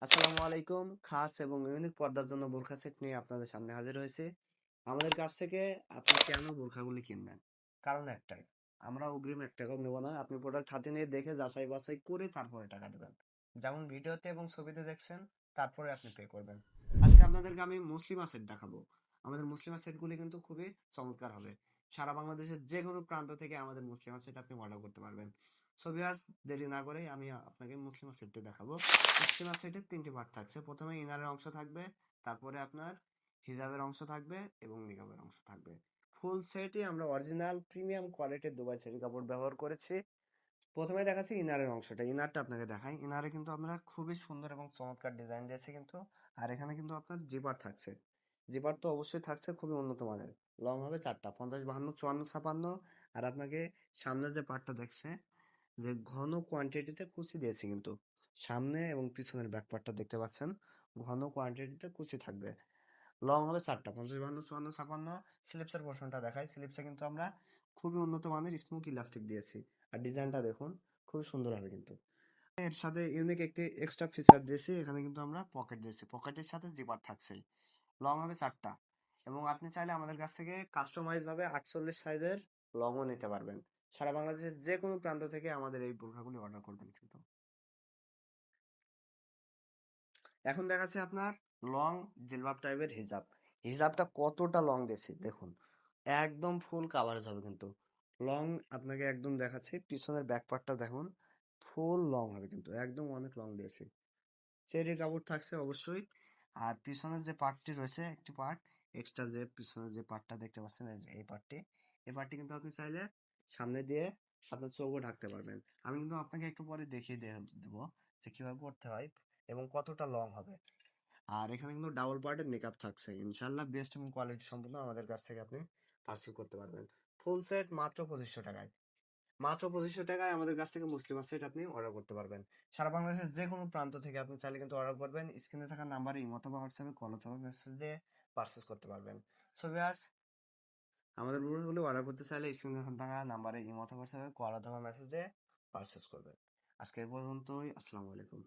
আসসালামু আলাইকুম। খাস এবং ইউনিক পর্দার জন্য বোরখা সেট নিয়ে আপনাদের সামনে হাজির হয়েছি। আমাদের কাছ থেকে আপনি কেন বোরখাগুলি কিনবেন? কারণ একটাই, আমরা অগ্রিম ১ টাকাও নেব না। আপনি প্রোডাক্ট হাতে নিয়ে দেখে যাচাই বাছাই করে তারপরে টাকা দেবেন। যেমন ভিডিওতে এবং ছবিতে দেখছেন, তারপরে আপনি পে করবেন। আজকে আপনাদেরকে আমি মুসলিমা সেট দেখাবো। আমাদের মুসলিমা সেটগুলি কিন্তু খুবই চমৎকার হবে। সারা বাংলাদেশের যেকোনো প্রান্ত থেকে আমাদের মুসলিমা সেট আপনি অর্ডার করতে পারবেন। সো ভিউয়ার্স, দেরি না করে আমি আপনাকে মুসলিমা সেটটি দেখাবো। স্টিমার সেটের ৩টি পার্ট থাকছে। প্রথমে ইনারের অংশ থাকবে, তারপরে আপনার হিজাবের অংশ থাকবে এবং নিকাবের অংশ থাকবে। ফুল সেটই আমরা অরিজিনাল প্রিমিয়াম কোয়ালিটির দুবাই সেরি কাপড় ব্যবহার করেছি। প্রথমে দেখাচ্ছি ইনারের অংশটা। ইনারটা আপনাকে দেখাই। ইনারে কিন্তু আমরা খুবই সুন্দর এবং চমৎকার ডিজাইন দিয়েছি কিন্তু। আর এখানে কিন্তু আপনার জিপার থাকছে। জিপার তো অবশ্যই থাকছে খুবই উন্নত মানের। লং হবে ৪টা, ৫০, ৫২, ৫৪, ৫৬। আর আপনাকে সামনের যে পার্টটা দেখছে, যে ঘন কোয়ান্টিটিতে কুচি দিয়েছি কিন্তু। সামনে এবং পিছনের ব্যাক পার্টটা দেখতে পাচ্ছেন, ঘন কোয়ান্টিটিতে কুচি থাকবে। লং হবে ৪টা, ৫০, ৫২, ৫৪, ৫৬। স্লিপসের পোর্শনটা দেখাই। স্লিপসে কিন্তু আমরা খুবই উন্নত মানের স্মোক ইলাস্টিক দিয়েছি। আর ডিজাইনটা দেখুন, খুবই সুন্দর হবে কিন্তু। এর সাথে ইউনিক একটি এক্সট্রা ফিচার দিয়েছি। এখানে কিন্তু আমরা পকেট দিয়েছি। পকেটের সাথে জিপার থাকছেই। লং হবে ৪টা এবং আপনি চাইলে আমাদের কাছ থেকে কাস্টমাইজ ভাবে ৪৮ সাইজের লংও নিতে পারবেন। সারা বাংলাদেশের যে কোনো প্রান্ত থেকে আমাদের এই বোরখাগুলি অর্ডার করবেন কিন্তু। এখন দেখাচ্ছে আপনার লং জিলবাব টাইপের হিজাব। হিজাবটা কতটা লং দিয়েছি দেখুন, একদম ফুল কাভারেজ হবে কিন্তু। লং আপনাকে একদম দেখাচ্ছি, পিছনের ব্যাক পার্টটা দেখুন, ফুল লং হবে কিন্তু, একদম অনেক লং দিয়েছি। চেরি কাপড় থাকছে অবশ্যই। আর পিছনের যে পার্টটি রয়েছে, একটি পার্ট এক্সট্রা, যে পিছনের যে পার্টটা দেখতে পাচ্ছেন, এই পার্টটি, এই পার্টটি কিন্তু আপনি চাইলে সামনে দিয়ে আপনার চোখও ঢাকতে পারবেন। আমি কিন্তু আপনাকে একটু পরে দেখিয়ে দেবো যে কিভাবে করতে হয় এবং কতটা লং হবে। আর এখানে কিন্তু ডাবল পার্টের মেকআপ থাকছে। ইনশাল্লাহ বেস্ট এবং কোয়ালিটি সম্পূর্ণ আমাদের কাছ থেকে আপনি পার্সেল করতে পারবেন। ফুল সেট মাত্র ২৫০০ টাকায়। মাত্র ২৫০০ টাকায় আমাদের কাছ থেকে মুসলিমা সেট আপনি অর্ডার করতে পারবেন। সারা বাংলাদেশের যে কোনো প্রান্ত থেকে আপনি চাইলে কিন্তু অর্ডার করবেন। স্ক্রিনে থাকা নাম্বারে ইমো অথবা হোয়াটসঅ্যাপে কল অথবা মেসেজ দিয়ে পারচেজ করতে পারবেন। সো ভিউয়ার্স, আমাদের প্রোডাক্টগুলো অর্ডার করতে চাইলে স্ক্রিনে থাকা নাম্বারে ইমো অথবা হোয়াটসঅ্যাপে কল অথবা মেসেজ দিয়ে পারচেজ করবেন। আজকে এই পর্যন্তই। আসসালামু আলাইকুম।